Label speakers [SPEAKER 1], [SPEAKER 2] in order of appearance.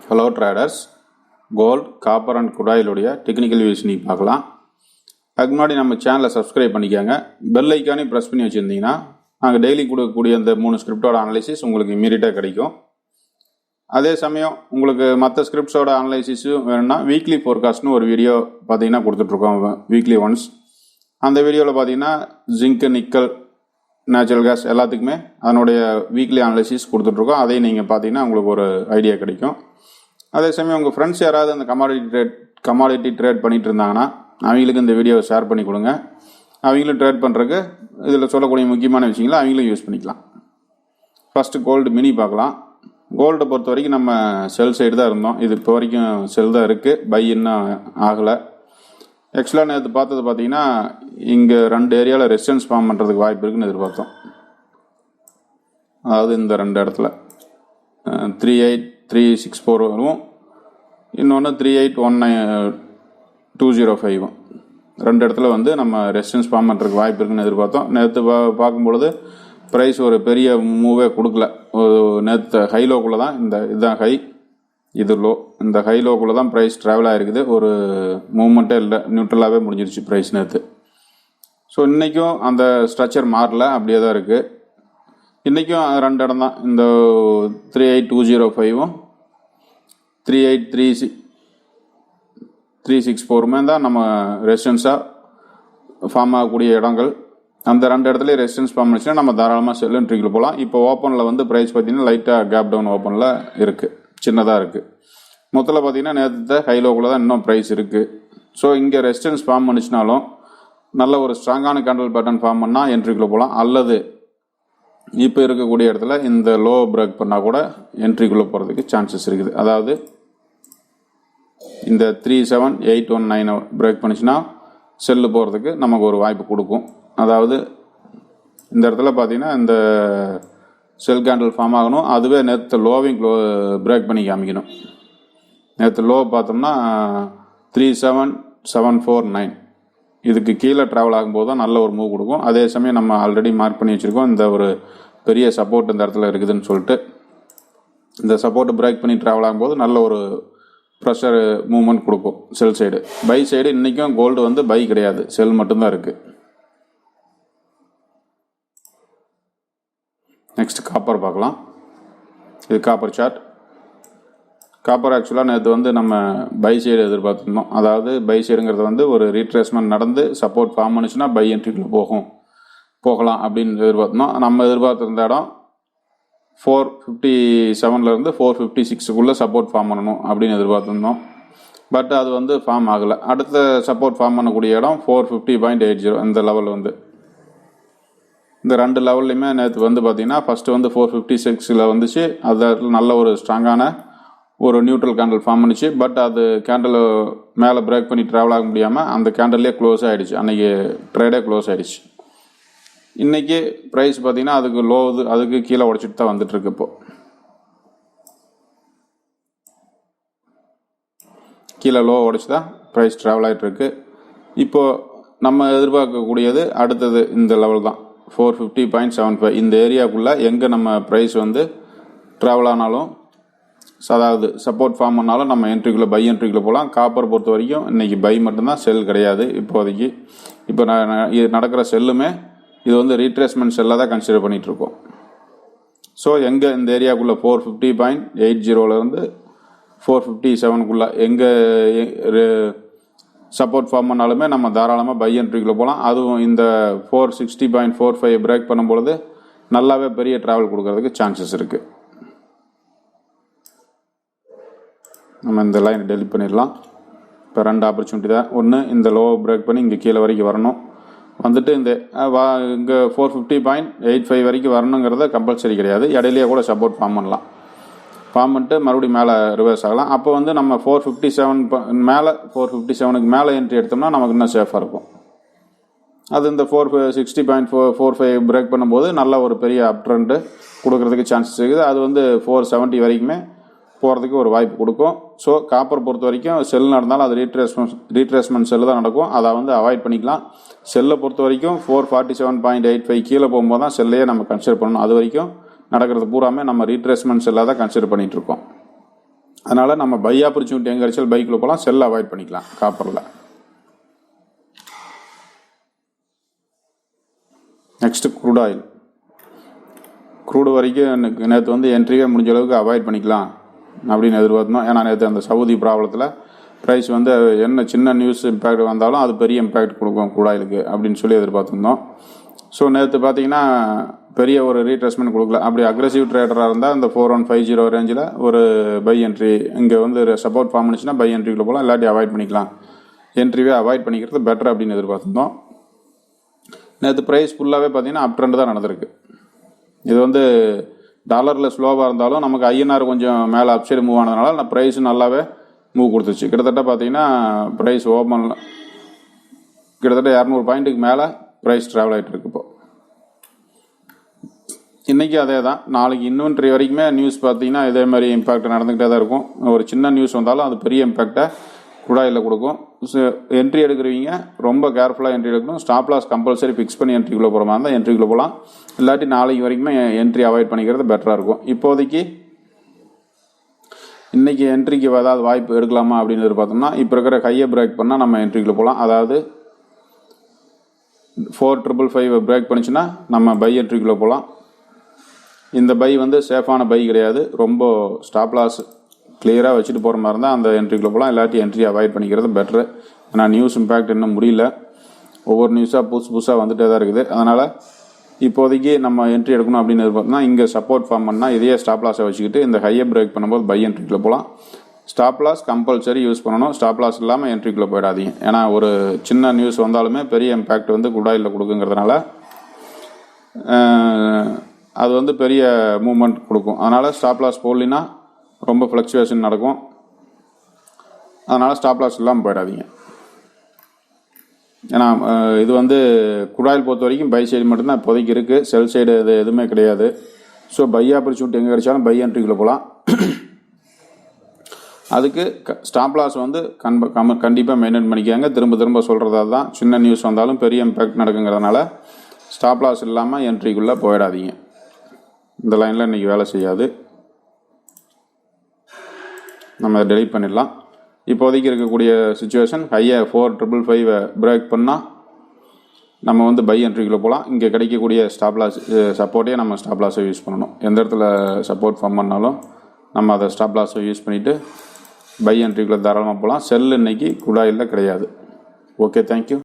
[SPEAKER 1] Hello traders, gold, copper and குடாயிலுடைய technical views நீங்கள் பார்க்கலாம். அதுக்கு முன்னாடி நம்ம சேனலை சப்ஸ்கிரைப் பண்ணிக்கோங்க. பெல் ஐக்கானே ப்ரெஸ் பண்ணி வச்சுருந்தீங்கன்னா நாங்கள் டெய்லி கொடுக்கக்கூடிய அந்த 3 ஸ்கிரிப்டோட அனலைசிஸ் உங்களுக்கு இமீடியட்டாக கிடைக்கும். அதே சமயம் உங்களுக்கு மற்ற ஸ்கிரிப்ட்ஸோட அனலைசிஸும் வேணும்னா வீக்லி ஃபோர்காஸ்ட்னு ஒரு வீடியோ பார்த்தீங்கன்னா கொடுத்துட்ருக்கோம் வீக்லி ஒன்ஸ். அந்த வீடியோவில் பார்த்தீங்கன்னா ஜிங்க், நிக்கல், நேச்சுரல் கேஸ் எல்லாத்துக்குமே அதனுடைய வீக்லி அனலைசிஸ் கொடுத்துட்ருக்கோம். அதையும் நீங்கள் பார்த்தீங்கன்னா உங்களுக்கு ஒரு ஐடியா கிடைக்கும். அதே சமயம் உங்கள் ஃப்ரெண்ட்ஸ் யாராவது அந்த கமாடிட்டி ட்ரேட் பண்ணிகிட்டு இருந்தாங்கன்னா அவங்களுக்கு இந்த வீடியோவை ஷேர் பண்ணி கொடுங்க. அவங்களும் ட்ரேட் பண்ணுறதுக்கு இதில் சொல்லக்கூடிய முக்கியமான விஷயங்களை அவங்களும் யூஸ் பண்ணிக்கலாம். ஃபஸ்ட்டு கோல்டு மினி பார்க்கலாம். கோல்டை பொறுத்த வரைக்கும் நம்ம செல் சைடு தான் இருந்தோம். இது இப்போ வரைக்கும் செல் தான் இருக்குது, பை இன்னும் ஆகலை. ஆக்சுவலாக நேற்று பார்த்தது பார்த்தீங்கன்னா இங்கே 2 ஏரியாவில் ரெசிஸ்டன்ஸ் ஃபார்ம் பண்ணுறதுக்கு வாய்ப்பு இருக்குன்னு எதிர்பார்த்தோம். அதாவது இந்த 2 இடத்துல 38364 வரும், இன்னொன்று 3819205 2 இடத்துல நம்ம ரெசிஸ்டன்ஸ் ஃபார்ம் பண்ணுறதுக்கு வாய்ப்பு இருக்குன்னு எதிர்பார்த்தோம். நேற்று பார்க்கும்பொழுது ப்ரைஸ் ஒரு பெரிய மூவே கொடுக்கல. நேற்று ஹைலோக்குள்ளே தான் இதுதான் ஹை, இது லோ. இந்த ஹைலோக்குள்ளே தான் ப்ரைஸ் ட்ராவல் ஆகிருக்குது. ஒரு மூவ்மெண்ட்டே இல்லை, நியூட்ரலாகவே முடிஞ்சிருச்சு ப்ரைஸ் நேற்று. ஸோ இன்றைக்கும் அந்த ஸ்ட்ரக்சர் மாறல, அப்படியே தான் இருக்குது. இன்றைக்கும் 2 இடம் தான், இந்த 38205 38364 தான் நம்ம ரெசிஸ்டன்ஸாக ஃபார்ம் ஆகக்கூடிய இடங்கள். அந்த 2 இடத்துலையும் ரெசிஸ்டன்ஸ் ஃபார்ம் பண்ணிச்சுன்னா நம்ம தாராளமாக செல் என்ட்ரிக்குள்ள போகலாம். இப்போ ஓப்பனில் ப்ரைஸ் பார்த்திங்கன்னா லைட்டாக கேப் டவுன் ஓப்பனில் இருக்குது, சின்னதாக இருக்குது. மொத்தத்தில் பார்த்திங்கன்னா நேற்று ஹைலோக்குள்ளே தான் இன்னும் ப்ரைஸ் இருக்குது. ஸோ இங்கே ரெசிஸ்டன்ஸ் ஃபார்ம் பண்ணிச்சுனாலும் நல்ல ஒரு ஸ்ட்ராங்கான கேண்டல் பேட்டர்ன் ஃபார்ம் பண்ணால் என்ட்ரிக்குள்ளே போகலாம். அல்லது இப்போ இருக்கக்கூடிய இடத்துல இந்த லோ பிரேக் பண்ணால் கூட என்ட்ரிக்குள்ளே போகிறதுக்கு சான்சஸ் இருக்குது. அதாவது இந்த 37819 பிரேக் பண்ணிச்சுன்னா செல்லு போகிறதுக்கு நமக்கு ஒரு வாய்ப்பு கொடுக்கும். அதாவது இந்த இடத்துல பார்த்தீங்கன்னா இந்த செல் கேண்டில் ஃபார்ம் ஆகணும். அதுவே நேற்று லோவையும் பிரேக் பண்ணி காமிக்கணும். நேற்று லோ பார்த்தோம்னா 37749 இதுக்கு கீழே ட்ராவல் ஆகும்போது தான் நல்ல ஒரு மூவ் கொடுக்கும். அதே சமயம் நம்ம ஆல்ரெடி மார்க் பண்ணி வச்சுருக்கோம் இந்த ஒரு பெரிய சப்போர்ட் இந்த இடத்துல இருக்குதுன்னு சொல்லிட்டு. இந்த சப்போர்ட்டை பிரேக் பண்ணி ட்ராவல் ஆகும்போது நல்ல ஒரு ப்ரெஷர் மூவ்மெண்ட் கொடுக்கும் செல் சைடு. பை சைடு இன்றைக்கும் கோல்டு பை கிடையாது, செல் மட்டும்தான் இருக்குது. நெக்ஸ்ட் காப்பர் பார்க்கலாம். இது காப்பர் சார்ட். காப்பர் ஆக்சுவலாக நேற்று நம்ம பை சைடு எதிர்பார்த்துருந்தோம். அதாவது பை சைடுங்கிறது ஒரு ரீட்ரேஸ்மெண்ட் நடந்து சப்போர்ட் ஃபார்ம் பண்ணிச்சுன்னா பை என்ட்ரிக்குள்ளே போகலாம் அப்படின்னு எதிர்பார்த்தோம். நம்ம எதிர்பார்த்துருந்த இடம் 457 456 சப்போர்ட் ஃபார்ம் பண்ணணும் அப்படின்னு எதிர்பார்த்துருந்தோம். பட் அது ஃபார்ம் ஆகலை. அடுத்த சப்போர்ட் ஃபார்ம் பண்ணக்கூடிய இடம் 450.80 இந்த லெவல் இந்த 2 லெவல்லையுமே நேற்று பார்த்தீங்கன்னா ஃபஸ்ட்டு 456 வந்துச்சு. அதில் நல்ல ஒரு ஸ்ட்ராங்கான ஒரு நியூட்ரல் கேண்டில் ஃபார்ம் பண்ணிச்சு. பட் அது கேண்டில் மேலே பிரேக் பண்ணி ட்ராவல் ஆக முடியாமல் அந்த கேண்டில்லே க்ளோஸ் ஆகிடுச்சு. அன்றைக்கி ட்ரேடே க்ளோஸ் ஆகிடுச்சு. இன்றைக்கி ப்ரைஸ் பார்த்திங்கன்னா அதுக்கு கீழே உடச்சிட்டு தான் வந்துட்டுருக்கு. இப்போது கீழே லோ உடச்சி தான் ப்ரைஸ் ட்ராவல் ஆகிட்டுருக்கு. இப்போது நம்ம எதிர்பார்க்கக்கூடியது அடுத்தது இந்த லெவல் தான், 450.75 இந்த ஏரியாவுக்குள்ளே எங்கே நம்ம ப்ரைஸ் ட்ராவல் ஆனாலும், அதாவது சப்போர்ட் ஃபார்ம் பண்ணாலும் நம்ம என்ட்ரிக்குள்ளே பை என்ட்ரிக்குள்ளே போகலாம். காப்பர் பொறுத்த வரைக்கும் இன்றைக்கி பை மட்டும்தான், செல் கிடையாது இப்போதைக்கு. இப்போ இது நடக்கிற செல்லுமே இது ரீட்ரேஸ்மெண்ட் செல்லாக தான் கன்சிடர் பண்ணிகிட்ருக்கோம். ஸோ எங்கே இந்த ஏரியாவுக்குள்ளே 450.80 457 எங்கே சப்போர்ட் ஃபார்ம் பண்ணாலுமே நம்ம தாராளமாக பை என்ட்ரிக்குள்ளே போகலாம். அதுவும் இந்த 460.45 பிரேக் பண்ணும்பொழுது நல்லாவே பெரிய ட்ராவல் கொடுக்கறதுக்கு சான்சஸ் இருக்குது. நம்ம இந்த லைனை டெலிட் பண்ணிடலாம். இப்போ 2 ஆப்பர்ச்சுனிட்டி தான். ஒன்று, இந்த லோ பிரேக் பண்ணி இங்கே கீழே வரைக்கும் வரணும். இங்கே 450.85 வரைக்கும் வரணுங்கிறத கம்பல்சரி கிடையாது. இடையிலேயே கூட சப்போர்ட் ஃபார்ம் பண்ணலாம். ஃபார்ம் பண்ணிட்டு மறுபடியும் மேலே ரிவர்ஸ் ஆகலாம். அப்போ நம்ம 457க்கு மேலே என்ட்ரி எடுத்தோம்னா நமக்கு இன்னும் சேஃபாக இருக்கும். அது இந்த 460.45 பிரேக் பண்ணும்போது நல்ல ஒரு பெரிய அப் ட்ரெண்டு கொடுக்கறதுக்கு சான்சஸ் இருக்குது. அது 470 வரைக்குமே போகிறதுக்கு ஒரு வாய்ப்பு கொடுக்கும். ஸோ காப்பர் பொறுத்த வரைக்கும் செல் நடந்தாலும் அது ரீட்ரேஸ்மெண்ட் செல்லு தான் நடக்கும். அதை அவாய்ட் பண்ணிக்கலாம். செல்லை பொறுத்த வரைக்கும் 447.85 கீழே போகும்போது தான் செல்லையே நம்ம கன்சிடர் பண்ணணும். அது வரைக்கும் நடக்கிறது பூராமே நம்ம ரீட்ரேஸ்மெண்ட் செல்லாக தான் கன்சிடர் பண்ணிகிட்ருக்கோம். அதனால் நம்ம பை ஆப்பர்ச்சுனிட்டி எங்கே கிடைச்சாலும் பைக்கில் போகலாம், செல் அவாய்ட் பண்ணிக்கலாம் காப்பரில். Next crude oil. க்ரூடு வரைக்கும் நேற்று வந்து என்ட்ரியே முடிஞ்ச அளவுக்கு அவாய்ட் பண்ணிக்கலாம் அப்படின்னு எதிர்பார்த்தோம். ஏன்னா நேற்று அந்த சவுதி ப்ராப்ளத்தில் ப்ரைஸ் வந்து என்ன சின்ன நியூஸ் இம்பேக்ட் வந்தாலும் அது பெரிய இம்பேக்ட் கொடுக்கும் க்ரூட் ஆயிலுக்கு அப்படின்னு சொல்லி எதிர்பார்த்துருந்தோம். ஸோ நேற்று பார்த்தீங்கன்னா பெரிய ஒரு ரீட்ரெஸ்மெண்ட் கொடுக்கல. அப்படி அக்ரெசிவ் ட்ரேடராக இருந்தால் இந்த 4150 ரேஞ்சில் ஒரு பை என்ட்ரி இங்கே வந்து சப்போர்ட் ஃபார்ம் பண்ணிச்சுன்னா பை என்ட்ரிக்குள்ளே போகலாம், இல்லாட்டி அவாய்ட் பண்ணிக்கலாம். என்ட்ரிவே அவாய்ட் பண்ணிக்கிறது பெட்டர் அப்படின்னு எதிர்பார்த்துருந்தோம். நேற்று ப்ரைஸ் ஃபுல்லாகவே பார்த்தீங்கன்னா அப் ட்ரெண்ட் தான் நடந்திருக்கு. இது வந்து டாலரில் ஸ்லோவாக இருந்தாலும் நமக்கு ஐஎன்ஆர் கொஞ்சம் மேலே அப்சைடு மூவ் ஆனதுனால ப்ரைஸ் நல்லாவே மூவ் கொடுத்துச்சு. கிட்டத்தட்ட பார்த்தீங்கன்னா ப்ரைஸ் ஓப்பனில் கிட்டத்தட்ட 200 பாயிண்ட்டுக்கு மேலே ப்ரைஸ் ட்ராவல் ஆகிட்டு இருக்கு. இப்போது இன்றைக்கி அதே தான். நாளைக்கு இன்வென்ட்ரி வரைக்குமே நியூஸ் பார்த்தீங்கன்னா இதே மாதிரி இம்பேக்ட் நடந்துக்கிட்டே தான் இருக்கும். ஒரு சின்ன நியூஸ் வந்தாலும் அது பெரிய இம்பேக்டை குடாயில் கொடுக்கும். என்ட்ரி எடுக்கிறவங்க ரொம்ப கேர்ஃபுல்லாக என்ட்ரி எடுக்கணும். ஸ்டாப் லாஸ் கம்பல்சரி ஃபிக்ஸ் பண்ணி என்ட்ரிக்குள்ளே போகிற மாதிரி இருந்தால் என்ட்ரிக்குள்ளே போகலாம், இல்லாட்டி நாளைக்கு வரைக்குமே என்ட்ரி அவாய்ட் பண்ணிக்கிறது பெட்டராக இருக்கும். இப்போதைக்கு இன்றைக்கி என்ட்ரிக்கு ஏதாவது வாய்ப்பு எடுக்கலாமா அப்படின்னு எதிர்பார்த்தோம்னா இப்போ இருக்கிற கையை பிரேக் பண்ணால் நம்ம என்ட்ரிக்குள்ளே போகலாம். அதாவது 4555 பிரேக் பண்ணிச்சுன்னா நம்ம பை என்ட்ரிக்குள்ளே போகலாம். இந்த பை வந்து சேஃபான பை கிடையாது, ரொம்ப ஸ்டாப் லாஸ் கிளியராக வச்சுட்டு போகிற மாதிரி இருந்தால் அந்த என்ட்ரிக்குள்ளே போகலாம், இல்லாட்டி என்ட்ரி அவாய்ட் பண்ணிக்கிறது பெட்ரு. ஏன்னா நியூஸ் இம்பேக்ட் இன்னும் முடியல, ஒவ்வொரு நியூஸாக புதுசாக வந்துகிட்டே தான் இருக்குது. அதனால் இப்போதைக்கு நம்ம என்ட்ரி எடுக்கணும் அப்படின்னு எதிர்பார்த்தோம்னா இங்கே சப்போர்ட் ஃபார்ம் பண்ணால் இதையே ஸ்டாப் லாஸை வச்சுக்கிட்டு இந்த ஹையை பிரேக் பண்ணும்போது பை என்ட்ரிக்குள்ளே போகலாம். ஸ்டாப் லாஸ் கம்பல்சரி யூஸ் பண்ணணும். ஸ்டாப் லாஸ் இல்லாமல் என்ட்ரிக்குள்ளே போயிடாதீங்க. ஏன்னா ஒரு சின்ன நியூஸ் வந்தாலுமே பெரிய இம்பேக்ட் வந்து குடாயில் கொடுக்குங்கிறதுனால அது வந்து பெரிய மூவ்மெண்ட் கொடுக்கும். அதனால் ஸ்டாப் லாஸ் போடலினா ரொம்ப ஃப்ளக்சுவேஷன் நடக்கும். அதனால் ஸ்டாப் லாஸ் இல்லாமல் போயிடாதீங்க. ஏன்னா இது வந்து குடாயில் பொறுத்த வரைக்கும் பை சைடு மட்டும்தான் இப்போதைக்கு இருக்குது, செல் சைடு இது எதுவுமே கிடையாது. ஸோ பை ஆப்பர்ச்சுனிட்டி எங்கே கிடைச்சாலும் பை என்ட்ரிக்குள்ளே போகலாம். அதுக்கு ஸ்டாப் லாஸ் வந்து கண்டிப்பாக மெயின்டைன் பண்ணிக்காங்க. திரும்ப சொல்கிறதா தான், சின்ன நியூஸ் வந்தாலும் பெரிய இம்பேக்ட் நடக்குங்கிறதுனால ஸ்டாப் லாஸ் இல்லாமல் என்ட்ரிக்குள்ளே போயிடாதீங்க. இந்த லைனில் இன்றைக்கி வேலை செய்யாது, நம்ம அதை டெலீட் பண்ணிடலாம். இப்போதைக்கு இருக்கக்கூடிய சுச்சுவேஷன் ஹையை 4555 பிரேக் பண்ணால் நம்ம வந்து பை என்ட்ரிக்குள்ளே போகலாம். இங்கே கிடைக்கக்கூடிய ஸ்டாப் லாஸ் சப்போர்ட்டே நம்ம ஸ்டாப் லாஸை யூஸ் பண்ணணும். எந்த இடத்துல சப்போர்ட் ஃபார்ம் பண்ணாலும் நம்ம அதை ஸ்டாப் லாஸை யூஸ் பண்ணிவிட்டு பை என்ட்ரிக்குள்ளே தாராளமாக போகலாம். செல் இன்னைக்கு குடாயில் கிடையாது. Okay, thank you.